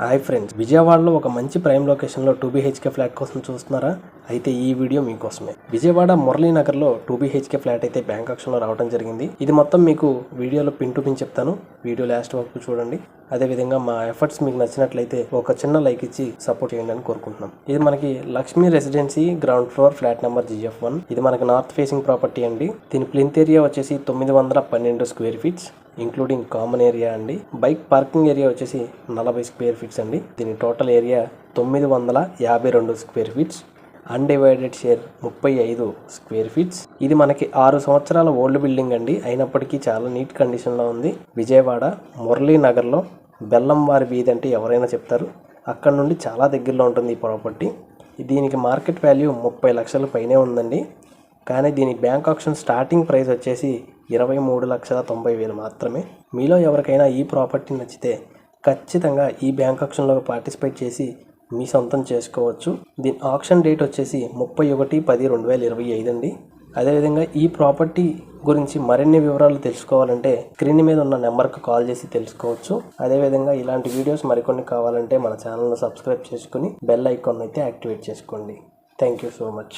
Hi friends, విజయవాడలో ఒక మంచి ప్రైమ్ లొకేషన్లో 2 BHK ఫ్లాట్ కోసం చూస్తున్నారా? అయితే ఈ వీడియో మీకోసమే. విజయవాడ మురళీనగర్లో 2 BHK ఫ్లాట్ అయితే బ్యాంక్ ఆక్షన్లో రావడం జరిగింది. ఇది మొత్తం మీకు వీడియోలో పిన్ టు పిన్ చెప్తాను. వీడియో లాస్ట్ వరకు చూడండి. అదేవిధంగా మా ఎఫర్ట్స్ మీకు నచ్చినట్లయితే ఒక చిన్న లైక్ ఇచ్చి సపోర్ట్ చేయండి అని కోరుకుంటున్నాం. ఇది మనకి Lakshmi residency ground floor flat number GF1. ఇది మనకి నార్త్ ఫేసింగ్ ప్రాపర్టీ అండి. దీని ప్లింత్ ఏరియా వచ్చేసి 912 square feets including common area అండి. బైక్ పార్కింగ్ ఏరియా వచ్చేసి 40 స్క్వేర్ ఫీట్స్ అండి. దీని total area 952 square feets. Undivided share 35 square feets. ఇది మనకి 6 సంవత్సరాల ఓల్డ్ బిల్డింగ్ అండి. అయినప్పటికీ చాలా నీట్ కండిషన్లో ఉంది. విజయవాడ మురళీనగర్లో బెల్లంవారి వీధి అంటే ఎవరైనా చెప్తారు. అక్కడ నుండి చాలా దగ్గరలో ఉంటుంది ఈ ప్రాపర్టీ. దీనికి మార్కెట్ వాల్యూ 30 లక్షల పైనే ఉందండి. కానీ దీని బ్యాంక్ ఆక్షన్ స్టార్టింగ్ ప్రైస్ వచ్చేసి 23,90,000 మాత్రమే. మీలో ఎవరికైనా ఈ ప్రాపర్టీ నచ్చితే ఖచ్చితంగా ఈ బ్యాంక్ ఆక్షన్లో పార్టిసిపేట్ చేసి మీ సొంతం చేసుకోవచ్చు. దీని ఆక్షన్ డేట్ వచ్చేసి 31/10/2025 అండి. అదేవిధంగా ఈ ప్రాపర్టీ గురించి మరిన్ని వివరాలు తెలుసుకోవాలంటే స్క్రీన్ మీద ఉన్న నెంబర్కి కాల్ చేసి తెలుసుకోవచ్చు. అదేవిధంగా ఇలాంటి వీడియోస్ మరికొన్ని కావాలంటే మన ఛానల్ను సబ్స్క్రైబ్ చేసుకుని బెల్ ఐకాన్ అయితే యాక్టివేట్ చేసుకోండి. Thank you so much.